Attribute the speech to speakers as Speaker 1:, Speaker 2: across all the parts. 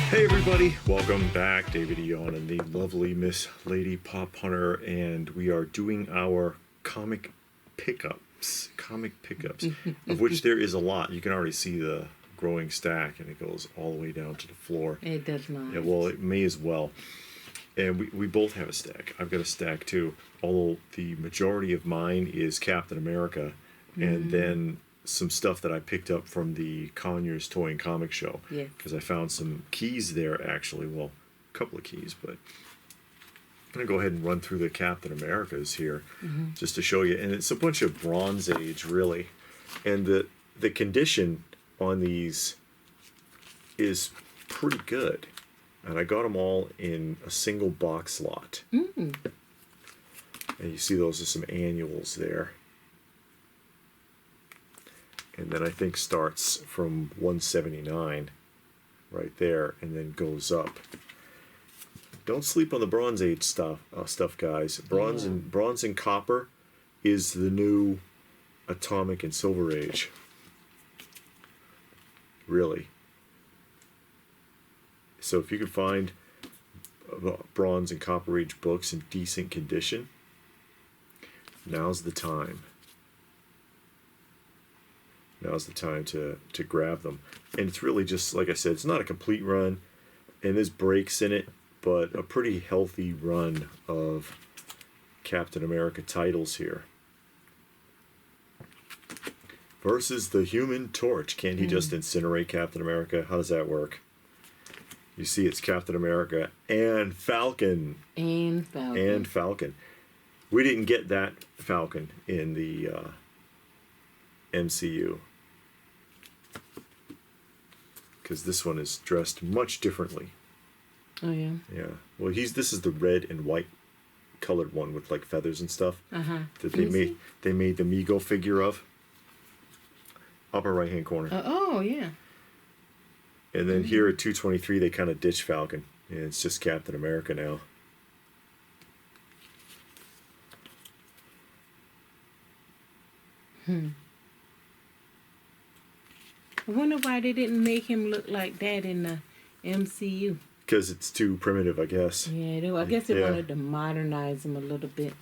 Speaker 1: Hey everybody, welcome back. David Eon and the lovely Miss Lady Pop Hunter, and we are doing our comic pickups, of which there is a lot. You can already see the growing stack, and it goes all the way down to the floor.
Speaker 2: It does not.
Speaker 1: Yeah, well, it may as well. And we both have a stack. I've got a stack too, although the majority of mine is Captain America, and then some stuff that I picked up from the Conyers Toy and Comic Show.
Speaker 2: Yeah.
Speaker 1: Because I found some keys there, actually. Well, a couple of keys, but I'm going to go ahead and run through the Captain Americas here just to show you. And it's a bunch of Bronze Age, really. And the condition on these is pretty good. And I got them all in a single box lot. And you see those are some annuals there. And then I think starts from 179 right there and then goes up. Don't sleep on the Bronze Age stuff, guys. Bronze and copper is the new Atomic and Silver Age. Really. So if you can find Bronze and Copper Age books in decent condition, now's the time. Now's the time to grab them. And it's really just, like I said, it's not a complete run, and there's breaks in it, but a pretty healthy run of Captain America titles here. Versus the Human Torch. Can he just incinerate Captain America? How does that work? You see it's Captain America and Falcon.
Speaker 2: And Falcon.
Speaker 1: We didn't get that Falcon in the MCU, because this one is dressed much differently.
Speaker 2: Oh yeah.
Speaker 1: Yeah. Well, this is the red and white colored one with like feathers and stuff that they made the Mego figure of. Upper right hand corner.
Speaker 2: Oh yeah.
Speaker 1: And then here at 223 they kind of ditched Falcon, and it's just Captain America now.
Speaker 2: I wonder why they didn't make him look like that in the MCU.
Speaker 1: Because it's too primitive, I guess.
Speaker 2: Yeah, I guess they wanted to modernize him a little bit.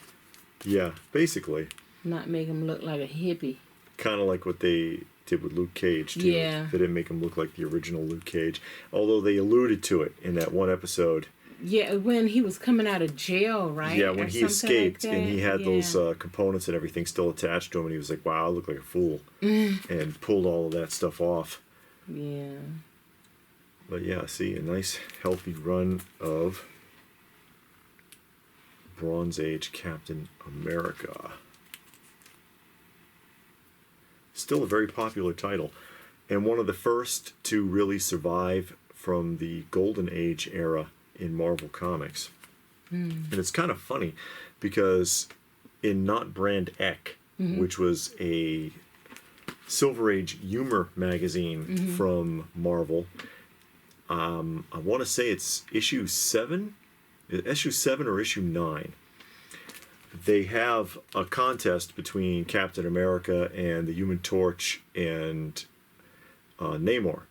Speaker 1: Yeah, basically.
Speaker 2: Not make him look like a hippie.
Speaker 1: Kind of like what they did with Luke Cage, too.
Speaker 2: Yeah.
Speaker 1: They didn't make him look like the original Luke Cage. Although they alluded to it in that one episode.
Speaker 2: Yeah, when he was coming out of jail, right?
Speaker 1: Yeah, when he escaped
Speaker 2: like
Speaker 1: and he had those components and everything still attached to him, and he was like, wow, I look like a fool. And pulled all of that stuff off.
Speaker 2: Yeah.
Speaker 1: But yeah, see, a nice healthy run of Bronze Age Captain America. Still a very popular title, and one of the first to really survive from the Golden Age era in Marvel Comics. And it's kind of funny because in Not Brand Ek, which was a Silver Age humor magazine from Marvel, I want to say it's issue 7 or issue 9. They have a contest between Captain America and the Human Torch and Namor.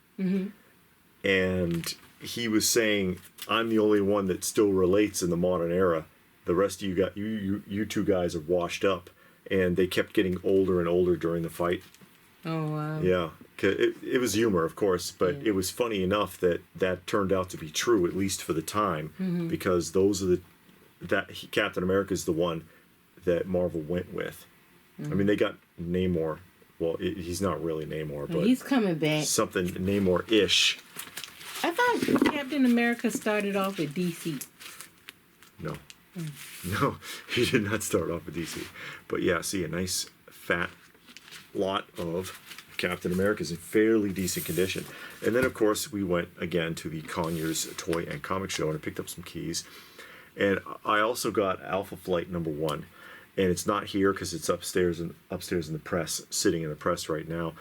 Speaker 1: And he was saying, I'm the only one that still relates in the modern era. The rest of you two guys are washed up. And they kept getting older and older during the fight.
Speaker 2: Oh, wow.
Speaker 1: Yeah. It was humor, of course, but it was funny enough that turned out to be true, at least for the time, because those are Captain America is the one that Marvel went with. I mean, they got Namor. Well, he's not really Namor, but
Speaker 2: he's coming back.
Speaker 1: Something Namor-ish.
Speaker 2: I thought Captain America started off with DC.
Speaker 1: No. No, he did not start off with DC. But yeah, see, a nice fat lot of Captain America's in fairly decent condition. And then, of course, we went again to the Conyers Toy and Comic Show, and I picked up some keys. And I also got Alpha Flight #1. And it's not here because it's upstairs in the press, sitting in the press right now.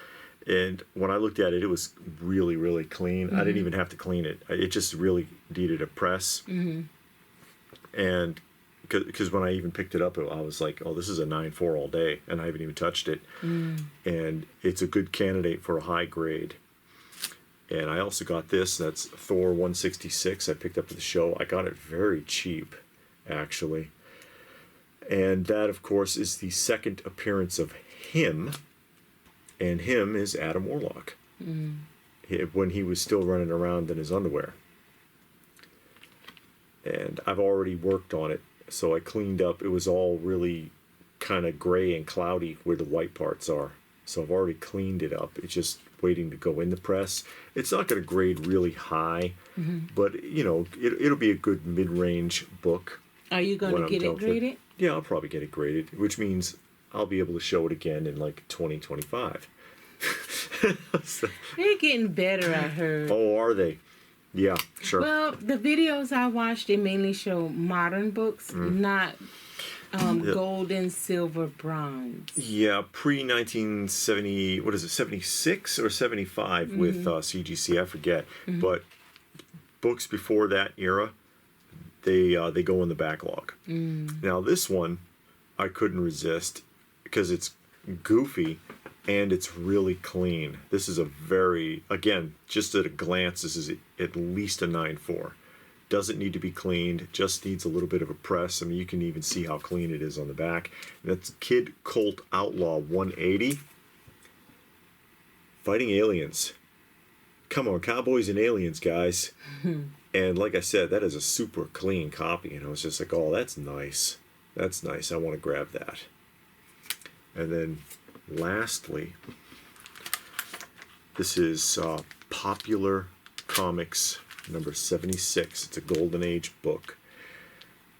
Speaker 1: And when I looked at it, it was really, really clean. I didn't even have to clean it. It just really needed a press. And because when I even picked it up, I was like, oh, this is a 9.4 all day, and I haven't even touched it. And it's a good candidate for a high grade. And I also got this. That's Thor 166. I picked up at the show. I got it very cheap, actually. And that, of course, is the second appearance of him. And him is Adam Warlock. When he was still running around in his underwear. And I've already worked on it. So I cleaned up. It was all really kind of gray and cloudy where the white parts are. So I've already cleaned it up. It's just waiting to go in the press. It's not going to grade really high, but you know, it'll be a good mid-range book.
Speaker 2: Are you going to get it graded?
Speaker 1: Yeah, I'll probably get it graded, which means I'll be able to show it again in like 2025. So,
Speaker 2: They're getting better, I heard.
Speaker 1: oh, are they? Yeah, sure.
Speaker 2: Well, the videos I watched, they mainly show modern books, not gold and silver, bronze.
Speaker 1: Yeah, pre-1970, what is it, 76 or 75 with CGC, I forget. But books before that era, they go in the backlog. Now this one, I couldn't resist because it's goofy and it's really clean. This is a very, again, just at a glance, this is at least a 9.4. Doesn't need to be cleaned, just needs a little bit of a press. I mean, you can even see how clean it is on the back. That's Kid Colt Outlaw 180. Fighting aliens. Come on, cowboys and aliens, guys. And like I said, that is a super clean copy. And I was just like, oh, that's nice. That's nice. I want to grab that. And then lastly, this is Popular Comics number 76. It's a Golden Age book.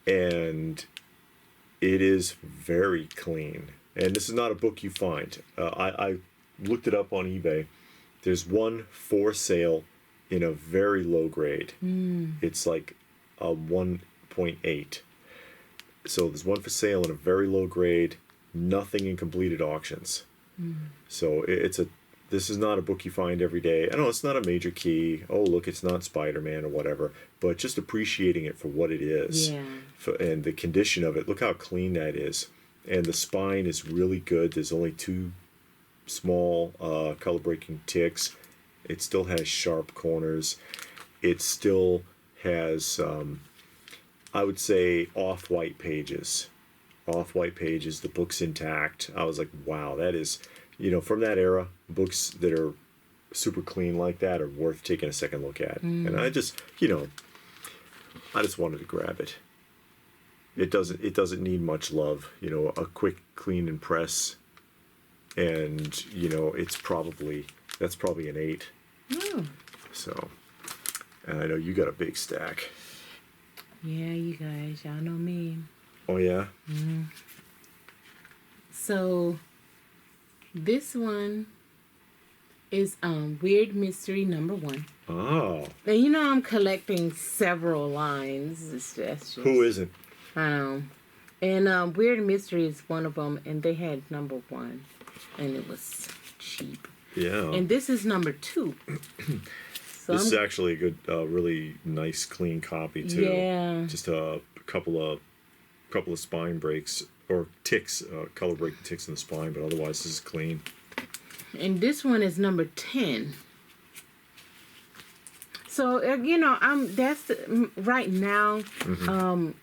Speaker 1: And it is very clean. And this is not a book you find. I looked it up on eBay. There's one for sale in a very low grade. It's like a 1.8. So there's one for sale in a very low grade, nothing in completed auctions. So this is not a book you find every day. I know it's not a major key. Oh, look, it's not Spider-Man or whatever. But just appreciating it for what it is.
Speaker 2: Yeah.
Speaker 1: And the condition of it. Look how clean that is. And the spine is really good. There's only 2 small color-breaking ticks. It still has sharp corners. It still has, I would say, off-white pages. Off-white pages. The book's intact. I was like, wow, that is... You know, from that era, books that are super clean like that are worth taking a second look at. And I just, you know, I just wanted to grab it. It doesn't need much love. You know, a quick clean and press, and you know, that's probably an 8. So, and I know you got a big stack.
Speaker 2: Yeah, you guys, y'all know me.
Speaker 1: Oh yeah.
Speaker 2: So. This one is Weird Mystery #1.
Speaker 1: Oh.
Speaker 2: And you know I'm collecting several lines. That's just,
Speaker 1: who isn't?
Speaker 2: I know. And Weird Mystery is one of them, and they had #1, and it was cheap.
Speaker 1: Yeah.
Speaker 2: And this is #2. So
Speaker 1: this is actually a good, really nice, clean copy too.
Speaker 2: Yeah.
Speaker 1: Just a couple of spine breaks. Or ticks, color breaking ticks in the spine, but otherwise this is clean.
Speaker 2: And this one is #10. So you know, right now.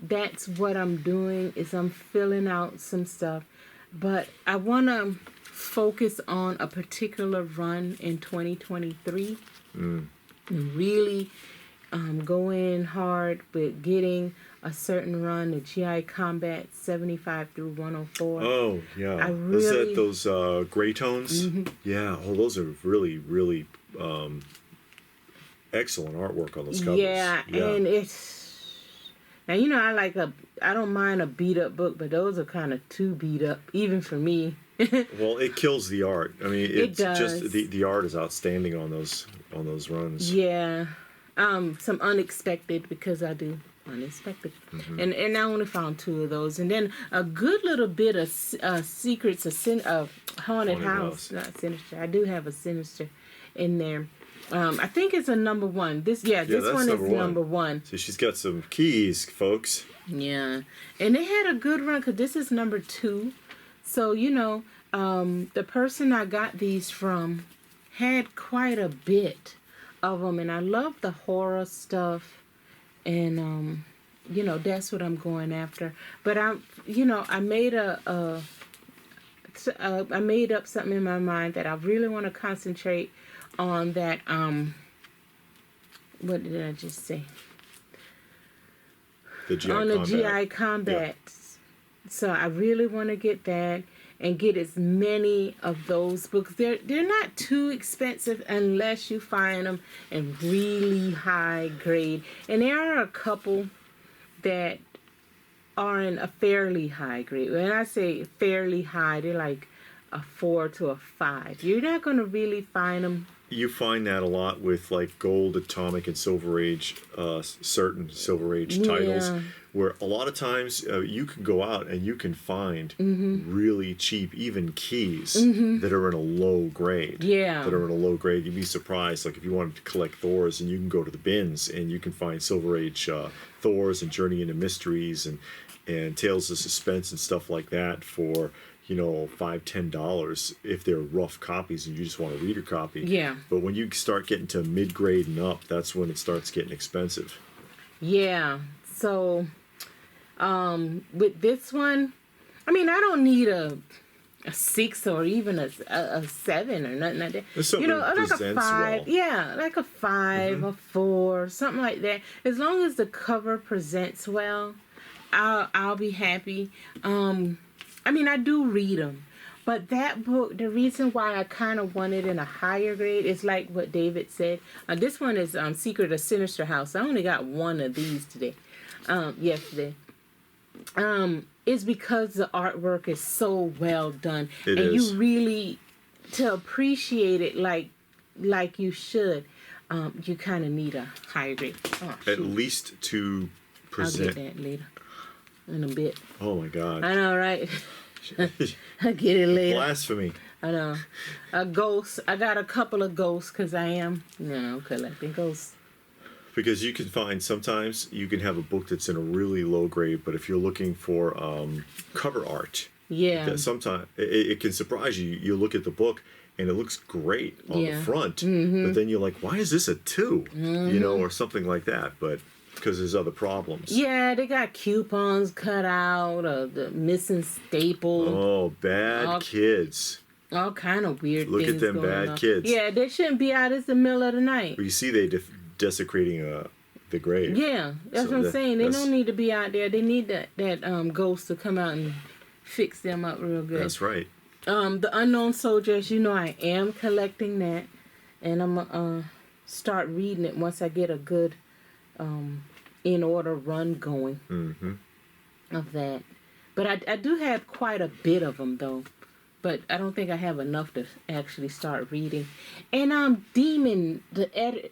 Speaker 2: That's what I'm doing is I'm filling out some stuff, but I want to focus on a particular run in 2023. And really go in hard with getting a certain run, the GI Combat 75 through 104.
Speaker 1: Oh, yeah. Is that those gray tones? Yeah. Oh, those are really, really excellent artwork on those covers.
Speaker 2: Yeah, and it's... Now, you know, I don't mind a beat-up book, but those are kind of too beat up, even for me.
Speaker 1: Well, it kills the art. I mean, it's
Speaker 2: it does.
Speaker 1: Just the art is outstanding on those runs.
Speaker 2: Yeah. Some unexpected, because I do unexpected. And I only found 2 of those. And then a good little bit of secrets of haunted house. Not sinister. I do have a sinister in there. I think it's a #1. This one is #1.
Speaker 1: So she's got some keys, folks.
Speaker 2: Yeah. And they had a good run because this is #2. So, you know, the person I got these from had quite a bit of them, and I love the horror stuff, and that's what I'm going after. But I made I made up something in my mind that I really want to concentrate on. That what did I just say?
Speaker 1: The GI
Speaker 2: on
Speaker 1: combat.
Speaker 2: the GI combat. Yeah. So I really want to get that and get as many of those books. They're not too expensive unless you find them in really high grade. And there are a couple that are in a fairly high grade. When I say fairly high, they're like a 4 to a 5. You're not going to really find them.
Speaker 1: You find that a lot with like gold, atomic, and silver age, certain silver age titles, where a lot of times you can go out and you can find really cheap, even keys that are in a low grade.
Speaker 2: Yeah.
Speaker 1: That are in a low grade. You'd be surprised, like if you wanted to collect Thors, and you can go to the bins and you can find silver age Thors and Journey into Mysteries and Tales of Suspense and stuff like that for $5-10 if they're rough copies and you just want a reader copy.
Speaker 2: Yeah.
Speaker 1: But when you start getting to mid-grade and up, that's when it starts getting expensive.
Speaker 2: Yeah. So with this one, I mean, I don't need a 6 or even a 7 or nothing like that. Like a 5. Well. Yeah, like a 5, a 4, something like that. As long as the cover presents well, I'll be happy. I mean, I do read them, but that book, the reason why I kind of want it in a higher grade is like what David said. This one is Secret of Sinister House. I only got one of these yesterday. Is because the artwork is so well done.
Speaker 1: It is.
Speaker 2: You really, to appreciate it like you should, you kind of need a higher grade.
Speaker 1: At least to present.
Speaker 2: I'll get that later. In a bit.
Speaker 1: Oh my God.
Speaker 2: I know, right? I'll get it later.
Speaker 1: Blasphemy.
Speaker 2: I know. A ghost. I got a couple of ghosts because I am, collecting ghosts.
Speaker 1: Because you can find sometimes you can have a book that's in a really low grade, but if you're looking for cover art, sometimes it can surprise you. You look at the book and it looks great on the front, but then you're like, why is this a 2? Or something like that. But because there's other problems. Yeah,
Speaker 2: they got coupons cut out, the missing staple.
Speaker 1: Oh, bad kids.
Speaker 2: All kind of weird
Speaker 1: Look
Speaker 2: things
Speaker 1: at them bad kids.
Speaker 2: Yeah, they shouldn't be out. It's the middle of the night.
Speaker 1: Well, you see they desecrating the grave.
Speaker 2: Yeah, that's what I'm saying. They don't need to be out there. They need that ghost to come out and fix them up real good.
Speaker 1: That's right.
Speaker 2: The Unknown Soldiers, I am collecting that. And I'm going to start reading it once I get a good in order run going of that. But I do have quite a bit of them though, but I don't think I have enough to actually start reading. And Demon, the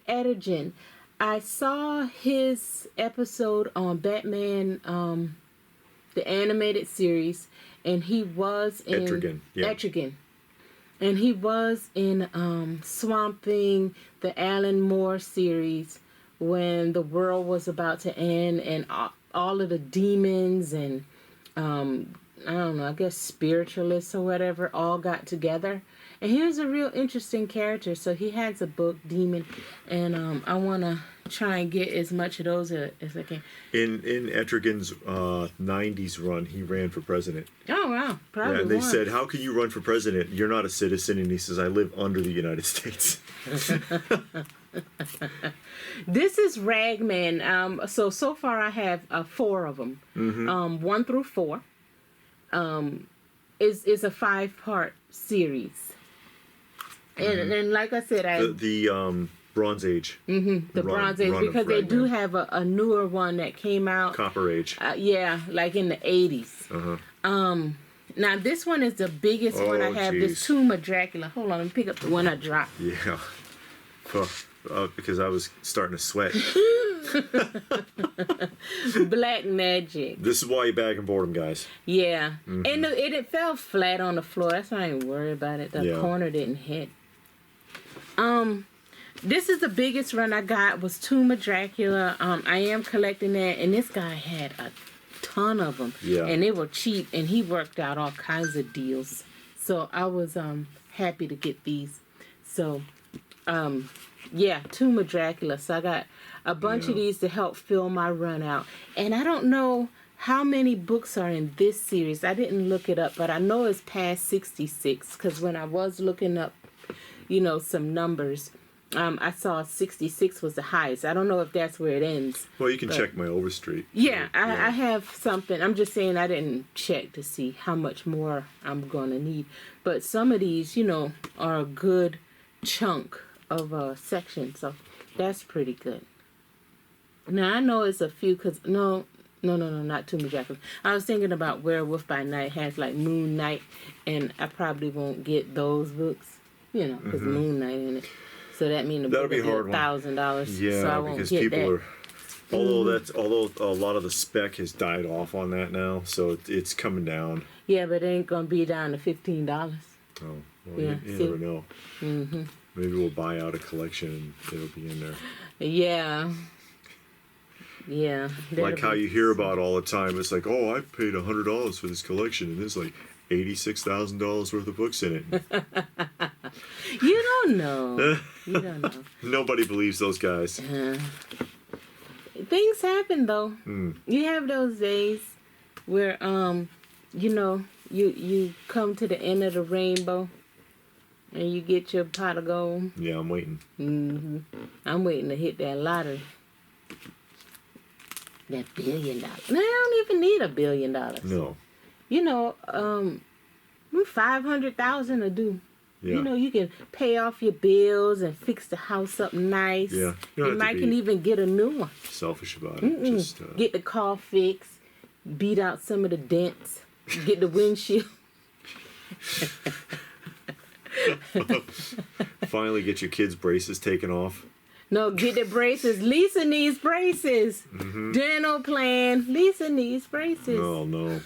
Speaker 2: Edigen, I saw his episode on Batman, the animated series, and he was in Etrigan. And he was in Swamp Thing, the Alan Moore series, when the world was about to end and all of the demons and I don't know, I guess spiritualists or whatever all got together. And he was a real interesting character. So he has a book, Demon, and I want to try and get as much of those as I can.
Speaker 1: In Etrigan's 90s run, he ran for president.
Speaker 2: Oh, wow. Probably
Speaker 1: and they said, how can you run for president? You're not a citizen. And he says, I live under the United States.
Speaker 2: This is Ragman. So far I have 4 of them. 1 through 4 is a 5-part series. And like I said,
Speaker 1: the Bronze Age.
Speaker 2: The Bronze Age, because they do have a newer one that came out.
Speaker 1: Copper Age.
Speaker 2: Like in the 80s. Now this one is the biggest one I have. This Tomb of Dracula. Hold on, let me pick up the one I dropped.
Speaker 1: Yeah. Because I was starting to sweat.
Speaker 2: Black Magic.
Speaker 1: This is why you bag and board them, guys.
Speaker 2: Yeah. And it fell flat on the floor. That's why I ain't worried about it. The corner didn't hit. This is the biggest run I got was Tomb of Dracula. I am collecting that, and this guy had a ton of them. Yeah. And they were cheap, and he worked out all kinds of deals. So I was happy to get these. So Tomb of Dracula. So I got a bunch of these to help fill my run out. And I don't know how many books are in this series. I didn't look it up, but I know it's past 66 because when I was looking up, some numbers, I saw 66 was the highest. I don't know if that's where it ends.
Speaker 1: Well, you can check my Overstreet.
Speaker 2: Yeah, I have something. I'm just saying I didn't check to see how much more I'm going to need. But some of these, are a good chunk of a section. So that's pretty good. Now, I know it's a few because, no, not Tomb of Dracula. I was thinking about Werewolf by Night has like Moon Knight, and I probably won't get those books, because Moon Knight in it. So that means
Speaker 1: that'll be hard
Speaker 2: $1,000.
Speaker 1: Yeah,
Speaker 2: so I won't
Speaker 1: because
Speaker 2: get
Speaker 1: people
Speaker 2: that.
Speaker 1: are. Although a lot of the spec has died off on that now, so it's coming down.
Speaker 2: Yeah, but it ain't gonna be down to $15.
Speaker 1: Oh, well,
Speaker 2: Yeah,
Speaker 1: you never know. Maybe we'll buy out a collection and it'll be in there.
Speaker 2: Yeah. Yeah.
Speaker 1: Like how you hear about all the time. It's like, oh, I paid $100 for this collection, and there's like $86,000 worth of books in it.
Speaker 2: You don't know. You don't know.
Speaker 1: Nobody believes those guys.
Speaker 2: Things happen though. You have those days where you come to the end of the rainbow and you get your pot of gold.
Speaker 1: Yeah, I'm waiting.
Speaker 2: I'm waiting to hit that lottery. That $1 billion. No, I don't even need $1 billion.
Speaker 1: No.
Speaker 2: 500,000 will do.
Speaker 1: Yeah.
Speaker 2: You can pay off your bills and fix the house up nice.
Speaker 1: Yeah.
Speaker 2: You might can even get a new one.
Speaker 1: Selfish about it. Just
Speaker 2: Get the car fixed, beat out some of the dents, get the windshield.
Speaker 1: finally get your kids' braces taken off.
Speaker 2: No, get the braces. Lisa needs braces. Dental plan. Lisa needs braces.
Speaker 1: Oh, no.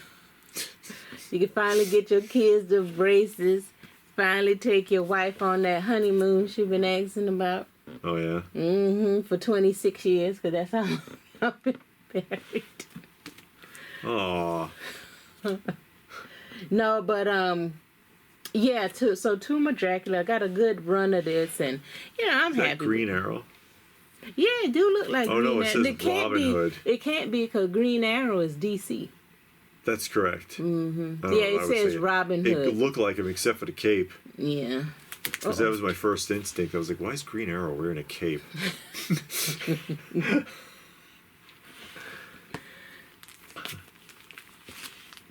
Speaker 2: You can finally get your kids the braces. Finally take your wife on that honeymoon she been asking about.
Speaker 1: Oh, yeah?
Speaker 2: For 26 years, because that's how long I've been married.
Speaker 1: Aw.
Speaker 2: No, but, yeah, so Tomb of Dracula, I got a good run of this, and, I'm happy.
Speaker 1: That Green Arrow?
Speaker 2: Yeah, it do look like
Speaker 1: Green Arrow. Oh, no, it says Robin Hood.
Speaker 2: It can't be because Green Arrow is DC.
Speaker 1: That's correct.
Speaker 2: Yeah, it says Robin Hood.
Speaker 1: It looked like him except for the cape.
Speaker 2: Yeah.
Speaker 1: Because that was my first instinct. I was like, why is Green Arrow wearing a cape?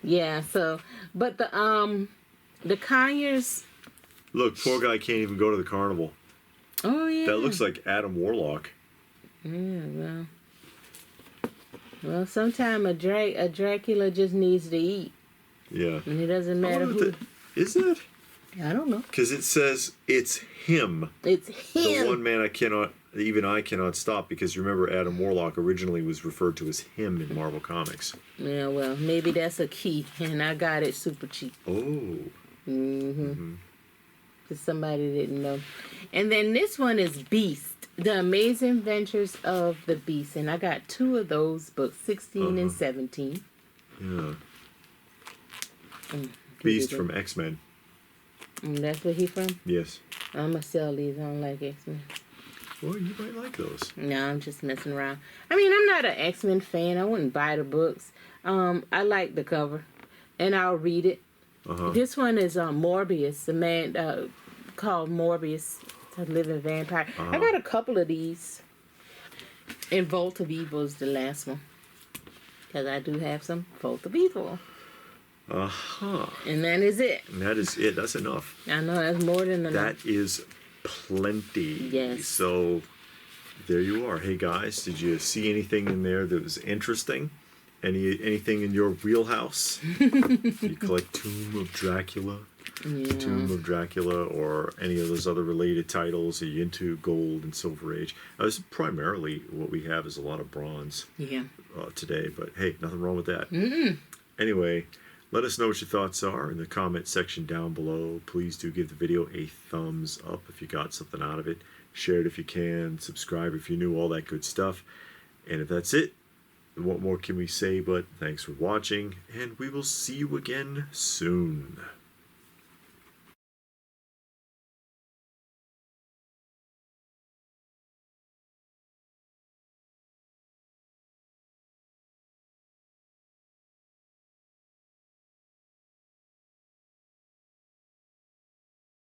Speaker 2: Yeah, so, but the Conyers.
Speaker 1: Look, poor guy can't even go to the carnival.
Speaker 2: Oh, yeah.
Speaker 1: That looks like Adam Warlock.
Speaker 2: Yeah, well, sometimes a Dracula just needs to eat.
Speaker 1: Yeah.
Speaker 2: And it doesn't matter who.
Speaker 1: Is it?
Speaker 2: I don't know.
Speaker 1: Because it says it's him.
Speaker 2: It's him.
Speaker 1: The one man I cannot stop, because remember Adam Warlock originally was referred to as him in Marvel Comics.
Speaker 2: Yeah, well, maybe that's a key, and I got it super cheap.
Speaker 1: Oh.
Speaker 2: Because somebody didn't know. And then this one is Beast. The Amazing Adventures of the Beast. And I got 2 of those books, 16 and 17.
Speaker 1: Yeah. Beast from X-Men.
Speaker 2: That's where he from?
Speaker 1: Yes.
Speaker 2: I'm going to sell these. I don't like X-Men.
Speaker 1: Well, you might like those.
Speaker 2: No, I'm just messing around. I mean, I'm not an X-Men fan. I wouldn't buy the books. I like the cover. And I'll read it. This one is Morbius. The man called Morbius. A living vampire. I got a couple of these. And Vault of Evil is the last one. Because I do have some Vault of Evil. And that is it.
Speaker 1: And that is it. That's enough.
Speaker 2: I know, that's more than enough.
Speaker 1: That is plenty.
Speaker 2: Yes.
Speaker 1: So, there you are. Hey, guys, did you see anything in there that was interesting? Anything in your wheelhouse? You collect Tomb of Dracula? Tomb of Dracula, or any of those other related titles? Are you into Gold and Silver Age? This is primarily what we have is a lot of bronze today, but hey, nothing wrong with that. Anyway, let us know what your thoughts are in the comment section down below. Please do give the video a thumbs up if you got something out of it. Share it if you can. Subscribe if you're new, all that good stuff. And if that's it, what more can we say but thanks for watching, and we will see you again soon.